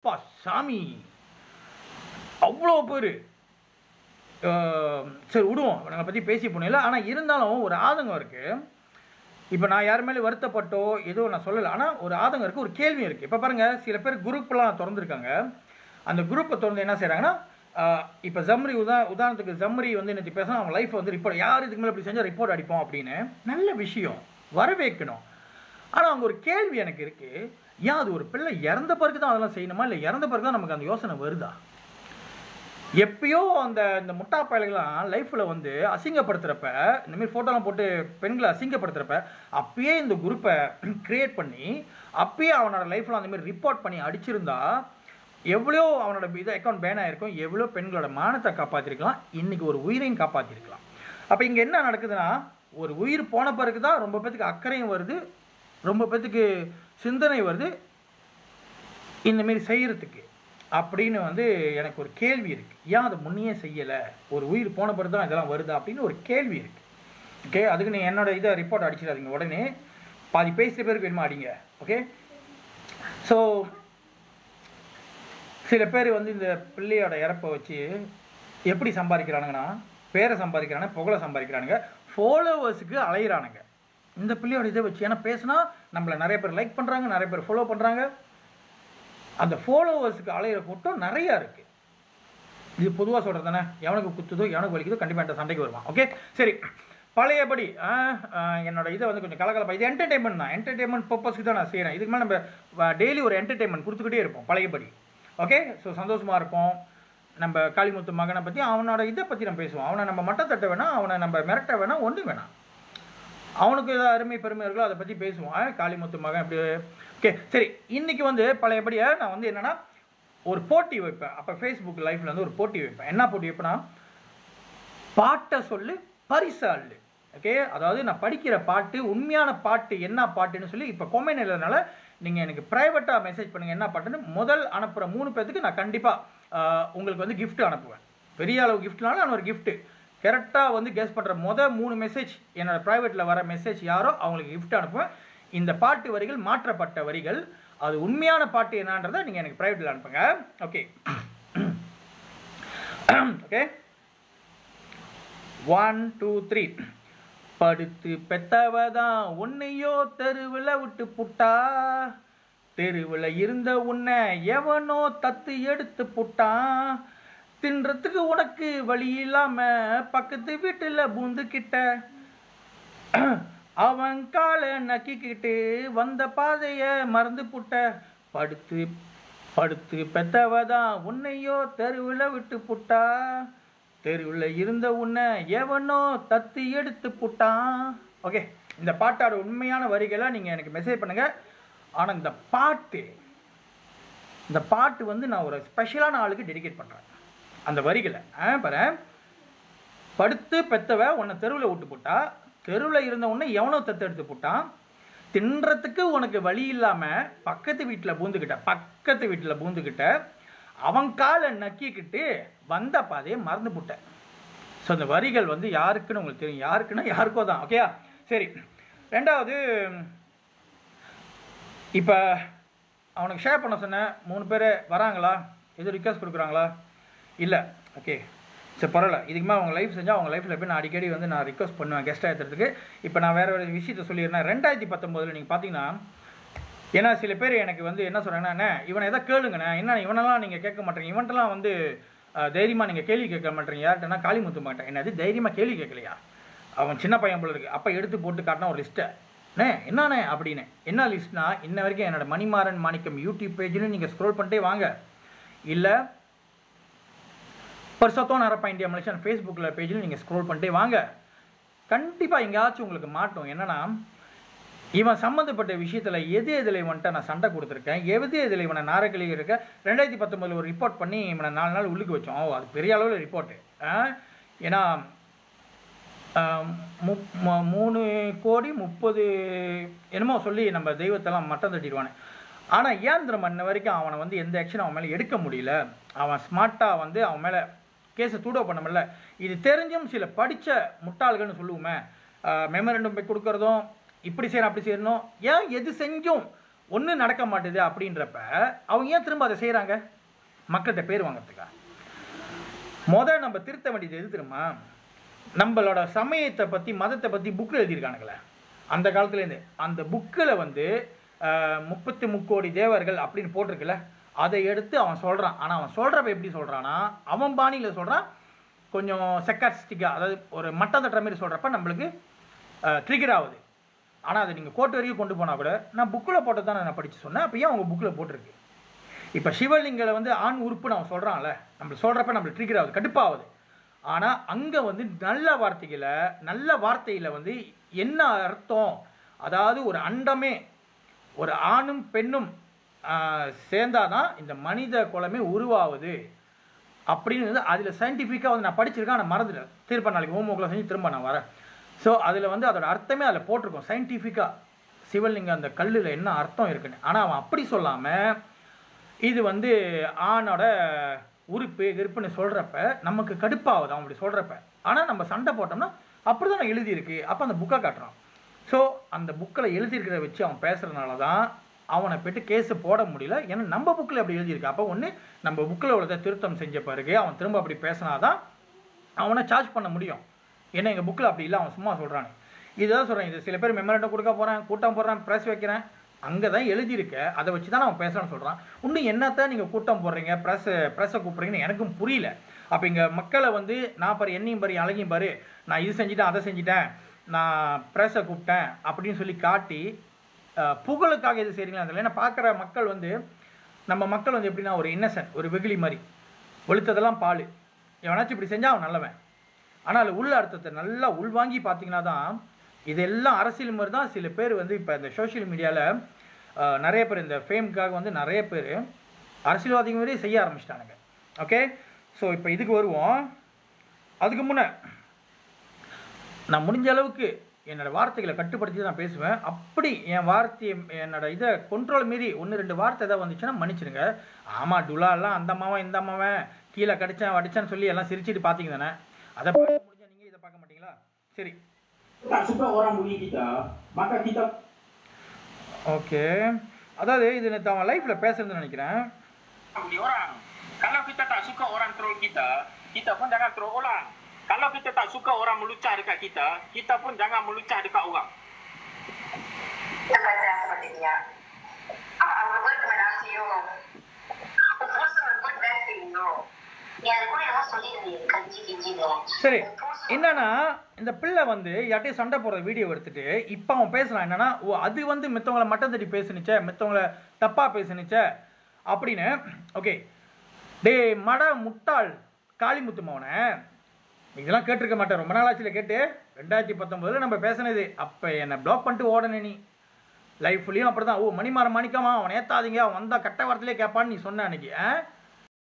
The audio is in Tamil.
அப்பா சாமி அவ்வளோ பேர். சரி விடுவோம், நாங்கள் பற்றி பேசி போனோம். ஆனால் இருந்தாலும் ஒரு ஆதங்கம் இருக்குது. இப்போ நான் யார் மேலே வருத்தப்பட்டோ ஏதோ நான் சொல்லலை, ஆனால் ஒரு ஆதங்கம் இருக்குது, ஒரு கேள்வி இருக்குது. இப்போ பாருங்கள், சில பேர் குரூப்லாம் திறந்துருக்காங்க. அந்த குரூப்பை திறந்து என்ன செய்கிறாங்கன்னா, இப்போ ஜம்ரி உதாரணத்துக்கு ஜம்ரி வந்து இன்னைக்கு பேசினா அவங்க லைஃப் வந்து ரிப்போர்ட், யார் இதுக்கு மேலே இப்படி செஞ்சால் ரிப்போர்ட் அடிப்போம் அப்படின்னு. நல்ல விஷயம், வரவேற்கணும். ஆனால் அவங்க ஒரு கேள்வி எனக்கு இருக்குது, ஏன் அது ஒரு பிள்ளை இறந்த பிறகு தான் அதெல்லாம் செய்யணுமா, இல்லை இறந்த பிறகு தான் நமக்கு அந்த யோசனை வருதா? எப்பயோ இந்த முட்டா பயல்கள்லாம் லைஃப்பில் வந்து அசிங்கப்படுத்துகிறப்ப, இந்தமாரி ஃபோட்டோலாம் போட்டு பெண்களை அசிங்கப்படுத்துகிறப்ப, அப்பயே இந்த குரூப்பை க்ரியேட் பண்ணி அப்பயே அவனோட லைஃப்பில் அந்தமாரி ரிப்போர்ட் பண்ணி அடிச்சிருந்தா எவ்வளோ அவனோட இது அக்கௌண்ட் பேன் ஆகிருக்கும், எவ்வளோ பெண்களோட மானத்தை காப்பாற்றிருக்கலாம், இன்றைக்கி ஒரு உயிரையும் காப்பாற்றிருக்கலாம். அப்போ இங்கே என்ன நடக்குதுன்னா, ஒரு உயிர் போன பிறகு தான் ரொம்ப பேத்துக்கு அக்கறையும் வருது, ரொம்ப பேத்துக்கு சிந்தனை வருது இந்தமாரி செய்கிறதுக்கு அப்படின்னு வந்து எனக்கு ஒரு கேள்வி இருக்குது. ஏன் அதை முன்னையே செய்யலை, ஒரு உயிர் போன பிறகு தான் இதெல்லாம் வருதா அப்படின்னு ஒரு கேள்வி இருக்குது. ஓகே, அதுக்கு நீ என்னோட இதை ரிப்போர்ட் அடிச்சிடாதீங்க, உடனே பாதி பேசுகிற பேருக்கு வேணுமா அடிங்க. ஓகே, ஸோ சில பேர் வந்து இந்த பிள்ளையோட இறப்பை வச்சு எப்படி சம்பாதிக்கிறானுங்கன்னா, பேரை சம்பாதிக்கிறானுங்க, புகழை சம்பாதிக்கிறானுங்க, ஃபாலோவர்ஸுக்கு அலையிறானுங்க இந்த பிள்ளையோட இதை வச்சு. ஏன்னா பேசுனா நம்மளை நிறைய பேர் லைக் பண்ணுறாங்க, நிறைய பேர் ஃபாலோ பண்ணுறாங்க. அந்த ஃபாலோவர்ஸுக்கு அலையிற கூட்டம் நிறையா இருக்குது. இது பொதுவாக சொல்கிறது தானே, எவனுக்கு குத்துதோ எவனுக்கு வலிக்குதோ கண்டிப்பாக என்கிட்ட சண்டைக்கு வருவான். ஓகே, சரி, பழையபடி என்னோட இதை வந்து கொஞ்சம் கலகலப்பா, இது என்டர்டெயின்மெண்ட் தான், என்டர்டெயின்மெண்ட் பர்பஸ்க்கு தான் நான் செய்கிறேன். இதுக்கு மேலே நம்ம டெய்லி ஒரு என்டர்டெயின்மெண்ட் கொடுத்துக்கிட்டே இருப்போம் பழையபடி. ஓகே, ஸோ சந்தோஷமாக இருப்போம். நம்ம காளிமுத்து மகனை பற்றி, அவனோட இதை பற்றி நம்ம பேசுவோம். அவனை நம்ம மட்டத்தட்ட வேணாம், அவனை நம்ம மிரட்ட வேணாம், ஒன்றும் வேணாம். அவனுக்கு ஏதாவது அருமை பெருமை இருக்கோ அதை பற்றி பேசுவோம். காளிமுத்து மகன் அப்படி. ஓகே, சரி, இன்றைக்கி வந்து பழையபடியா நான் வந்து என்னென்னா ஒரு போட்டி வைப்பேன். அப்போ ஃபேஸ்புக் லைஃப்பில் வந்து ஒரு போட்டி வைப்பேன். என்ன போட்டி வைப்பேன்னா, பாட்டை சொல்லு பரிசு அள்ளு. ஓகே, அதாவது நான் படிக்கிற பாட்டு உண்மையான பாட்டு என்ன பாட்டுன்னு சொல்லி, இப்போ கொமெண்ட் இல்லைனால நீங்கள் எனக்கு ப்ரைவேட்டாக மெசேஜ் பண்ணுங்கள் என்ன பாட்டுன்னு. முதல் அனுப்புகிற 3 பேர்த்துக்கு நான் கண்டிப்பாக உங்களுக்கு வந்து கிஃப்ட் அனுப்புவேன். பெரிய அளவு கிஃப்ட்னாலும் நான் ஒரு கிஃப்ட்டு கரெக்டாக வந்து கெஸ் பண்ணுற 3 மெசேஜ் என்னோடய ப்ரைவேட்டில் வர மெசேஜ் யாரோ அவங்களுக்கு கிஃப்ட் அனுப்புவேன். இந்த பாட்டு வரிகள் மாற்றப்பட்ட வரிகள், அது உண்மையான பாட்டு என்னன்றதை நீங்கள் எனக்கு ப்ரைவேட்டில் அனுப்புங்க. Okay okay, 1 2 3. படுத்து பெத்தவதான் உன்னையோ தெருவில் விட்டு புட்டா, தெருவில் இருந்த உன்னை எவனோ தத்து எடுத்து புட்டான், தின்றதுக்கு உனக்கு வழி இல்லாம பக்கத்து வீட்டுல பூந்துக்கிட்ட, அவன் காலை நக்கிக்கிட்டு வந்த பாதைய மறந்து புட்ட, படுத்து படுத்து பெத்தவதான் உன்னையோ தெருவில் விட்டு புட்டா, தெருவில் இருந்த உன்னை எவனோ தத்து எடுத்து புட்டான். ஓகே, இந்த பாட்டோட உண்மையான வரிகளை நீங்கள் எனக்கு மெசேஜ் பண்ணுங்கள். ஆனால் இந்த பாட்டு வந்து நான் ஒரு ஸ்பெஷலான ஆளுக்கு டெடிகேட் பண்ணுறேன். அந்த வரிகளை பாரு, படுத்து பெத்தவ உன்னை தெருவில் விட்டு போட்டா, தெருவில் இருந்த உன்னை எவனோ தத்து எடுத்து போட்டான், தின்றதுக்கு உனக்கு வழி இல்லாமல் பக்கத்து வீட்டில் பூந்துக்கிட்ட, அவன் காலை நக்கிக்கிட்டு வந்த பாதையை மறந்து போட்டேன். ஸோ அந்த வரிகள் வந்து யாருக்குன்னு உங்களுக்கு தெரியும், யாருக்குன்னா யாருக்கோ தான். ஓகேயா, சரி. ரெண்டாவது, இப்போ அவனுக்கு ஷேர் பண்ண சொன்னேன், 3 பேர் வராங்களா, எதுவும் ரிக்வெஸ்ட் கொடுக்குறாங்களா? இல்லை. ஓகே, சரி பரவாயில்ல. இதுக்கு மேலே அவங்க லைஃப் செஞ்சால் அவங்க லைஃப்பில் போய் நான் அடிக்கடி வந்து நான் ரிக்வெஸ்ட் பண்ணுவேன் கெஸ்ட்டாக ஏற்றுறதுக்கு. இப்போ நான் வேறு ஒரு விஷயத்தை சொல்லிடுறேன். 2019 நீங்கள் பார்த்தீங்கன்னா, ஏன்னா சில பேர் எனக்கு வந்து என்ன சொல்கிறாங்கன்னா, இவனை எதாவது கேளுங்கண்ணே, என்ன இவனெல்லாம் நீங்கள் கேட்க மாட்டேங்க, இவன்ட்டெல்லாம் வந்து தைரியமாக நீங்கள் கேள்வி கேட்க மாட்டேங்க, யார்கிட்டனா காளிமுத்து மாட்டேன், என்னது தைரியமாக கேள்வி கேட்கலையா, அவன் சின்ன பையன் போல இருக்குது. அப்போ எடுத்து போட்டு காட்டினா ஒரு லிஸ்ட்டை, என்னண்ணே அப்படின்னு. என்ன லிஸ்ட்னா, இன்ன வரைக்கும் என்னோட மணிமாறன் மாணிக்கம் யூடியூப் பேஜிலும் நீங்கள் ஸ்க்ரோல் பண்ணிட்டே வாங்க, இல்லை பர்சத்தோன் அரப்பா இந்தியா மலேசியன் ஃபேஸ்புக்கில் பேஜிலும் நீங்கள் ஸ்க்ரோல் பண்ணிட்டே வாங்க, கண்டிப்பாக எங்கேயாச்சும் உங்களுக்கு மாட்டோம். என்னென்னா, இவன் சம்மந்தப்பட்ட விஷயத்தில் எதில் இவன்ட்ட நான் சண்டை கொடுத்துருக்கேன், எதில் இவனை நாரக்கிளி இருக்கேன். 2019 ஒரு ரிப்போர்ட் பண்ணி இவனை 4 நாள் உள்ளுக்கு வச்சோம். அது பெரிய அளவில் ரிப்போர்ட்டு. ஏன்னா 3,30,00,000 என்னமோ சொல்லி நம்ம தெய்வத்தெல்லாம் மட்டம் தட்டிடுவானே. ஆனால் ஏந்திரம் பண்ண வரைக்கும் அவனை வந்து எந்த ஆக்ஷனும் அவன் மேலே எடுக்க முடியல. அவன் ஸ்மார்ட்டாக வந்து அவன் மேலே கேஸை தூட பண்ண முடியல. இது தெரிஞ்சும் சில படித்த முட்டாள்கள்னு சொல்லுவோமே, மெமரண்டம் போய் கொடுக்குறதும், இப்படி செய்யணும் அப்படி செய்யணும், ஏன் எது செஞ்சும் ஒன்றும் நடக்க மாட்டுது அப்படின்றப்ப அவங்க ஏன் திரும்ப அதை செய்கிறாங்க? மக்கள்கிட்ட பேர் வாங்கிறதுக்கா? நம்ம திருத்த வேண்டியது எது தெரியுமா? நம்மளோட சமயத்தை பற்றி மதத்தை பற்றி புக்கில் எழுதியிருக்கானுங்களே அந்த காலத்துலேருந்து, அந்த புக்கில் வந்து 33 கோடி தேவர்கள் அப்படின்னு போட்டிருக்குல்ல, அதை எடுத்து அவன் சொல்கிறான். ஆனால் அவன் சொல்கிறப்ப எப்படி சொல்கிறான்னா, அவன் பாணியில் சொல்கிறான், கொஞ்சம் செக்காஸ்டிக்காக, அதாவது ஒரு மட்டம் தட்டுற மாதிரி சொல்கிறப்ப நம்மளுக்கு ட்ரிகர் ஆகுது. ஆனால் அதை நீங்கள் கோர்ட் வரைக்கும் கொண்டு போனால் கூட நான் புக்கில் போட்டு தான் நான் படித்து சொன்னேன், அப்போ ஏன் அவங்க புக்கில் போட்டிருக்கு? இப்போ சிவலிங்கலை வந்து ஆண் உறுப்புன்னு அவன் சொல்கிறான்ல, நம்மளுக்கு சொல்கிறப்ப நம்மளுக்கு ட்ரிகர் ஆகுது, கடுப்பாகுது. ஆனால் அங்கே வந்து நல்ல வார்த்தையில் வந்து என்ன அர்த்தம், அதாவது ஒரு அண்டமே ஒரு ஆணும் பெண்ணும் சேர்ந்தாதான் இந்த மனித குலமே உருவாகுது அப்படின்னு வந்து அதில் சயின்டிஃபிக்காக வந்து நான் படிச்சிருக்கேன். ஆனால் மறந்துட்டேன், திரும்ப நாளைக்கு ஹோம்ஒர்க்கில் செஞ்சு திரும்ப நான் வரேன். ஸோ அதில் வந்து அதோட அர்த்தமே அதில் போட்டிருக்கோம் சயின்டிஃபிக்காக, சிவலிங்கம் அந்த கல்லில் என்ன அர்த்தம் இருக்குன்னு. ஆனால் அவன் அப்படி சொல்லாமல் இது வந்து ஆணோட உறுப்பு கிருப்புன்னு சொல்கிறப்ப நமக்கு கடுப்பாகுது அவன் அப்படி சொல்கிறப்ப. ஆனால் நம்ம சண்டை போட்டோம்னா அப்படி தான் நான் எழுதியிருக்கு, அப்போ அந்த புக்கை காட்டுறான். ஸோ அந்த புக்கில் எழுதியிருக்கிறத வச்சு அவன் பேசுகிறதுனால தான் அவனை போய்ட்டு கேஸு போட முடியல. ஏன்னா நம்ம புக்கில் அப்படி எழுதியிருக்கு. அப்போ ஒன்று நம்ம புக்கில் உள்ளதை திருத்தம் செஞ்ச பிறகு அவன் திரும்ப அப்படி பேசினாதான் அவனை சார்ஜ் பண்ண முடியும். ஏன்னா எங்கள் புக்கில் அப்படி இல்லை, அவன் சும்மா சொல்கிறானே. இதுதான் சொல்கிறேன், இது சில பேர் மெமரண்டம் கொடுக்க போகிறேன், கூட்டம் போடுறேன், ப்ரெஸ் வைக்கிறேன், அங்கே தான் எழுதியிருக்க, அதை வச்சு தான் அவன் பேசுகிறான்னு சொல்கிறான். இன்னும் என்னத்தான் நீங்கள் கூட்டம் போடுறீங்க, ப்ரெஸ்ஸை கூப்பிட்றீங்கன்னு எனக்கும் புரியல. அப்போ இங்கே மக்களை வந்து நான் பாரு என்னையும் பாரு அழகையும் பாரு, நான் இது செஞ்சுட்டேன் அதை செஞ்சுட்டேன், நான் ப்ரெஸ்ஸை கூப்பிட்டேன் அப்படின்னு சொல்லி காட்டி புகழுக்காக எது செய்கிறீங்களா அதில். ஏன்னா பார்க்குற மக்கள் வந்து நம்ம மக்கள் வந்து எப்படின்னா ஒரு இன்னசென்ட், ஒரு வெகுளி மாதிரி, ஒழுத்ததெல்லாம் பால், எவனாச்சும் இப்படி செஞ்சால் அவன் நல்லவன். ஆனால் உள்ள அர்த்தத்தை நல்லா உள்வாங்கி பார்த்தீங்கன்னா தான் இதெல்லாம் அரசியல் மாதிரி தான். சில பேர் வந்து இப்போ இந்த சோஷியல் மீடியாவில் நிறைய பேர் இந்த ஃபேமுக்காக வந்து நிறைய பேர் அரசியல்வாதிகள் மாதிரியே செய்ய ஆரம்பிச்சிட்டானுங்க. ஓகே, ஸோ இப்போ இதுக்கு வருவோம். அதுக்கு முன்னே நான் முடிஞ்ச அளவுக்கு என்னோடய வார்த்தைகளை கட்டுப்படுத்தி நான் பேசுவேன். அப்படி என் வார்த்தையை என்னோடய இதை கண்ட்ரோல் மீறி 1-2 வார்த்தை எதாவது வந்துச்சுன்னா மன்னிச்சிடுங்க. ஆமாம் டுலாலாம் அந்த அம்மாவன் இந்த அம்மாவன் கீழே கடிச்சேன் வடிச்சான்னு சொல்லி எல்லாம் சிரிச்சிட்டு பார்த்தீங்க தானே, அதை பார்க்க முடிஞ்சா நீங்கள் இதை பார்க்க மாட்டீங்களா? சரி, ஓகே. அதாவது இது அவன் லைஃப்பில் பேசுறதுன்னு நினைக்கிறேன். Kalau kita tak suka orang troll kita, kita pun jangan troll orang. Kalau kita tak suka orang melucah dekat kita, kita pun jangan melucah dekat orang. Kita baca sepertinya. Aku buat kepada Asio. Aku buat dari Indo. Ya, aku yang சொல்லி கஞ்சி. சரி, என்னன்னா இந்த பிள்ளை வந்து யார்ட்டையும் சண்டை போடுற வீடியோ எடுத்துட்டு இப்போ அவன் பேசுறான் என்னன்னா, ஓ அது வந்து மித்தவங்களை மட்டம் தட்டி பேசுனுச்சே, மித்தவங்களை தப்பா பேசுனுச்சே அப்படின்னு. ஓகே, டே மட முட்டாள் காளிமுத்து மவனை, இதெல்லாம் கேட்டிருக்க மாட்டேன், ரொம்ப நாளாச்சில் கேட்டு 2019 நம்ம பேசினது. அப்போ என்னை பிளாக் பண்ணிட்டு ஓடனே நீ லைஃப்லையும் அப்படி தான். ஓ மணிமாற மணிக்காமா அவன் ஏற்றாதீங்க, அவன் வந்தால் கட்ட வாரத்திலே கேட்பான்னு நீ சொன்ன அன்னைக்கு.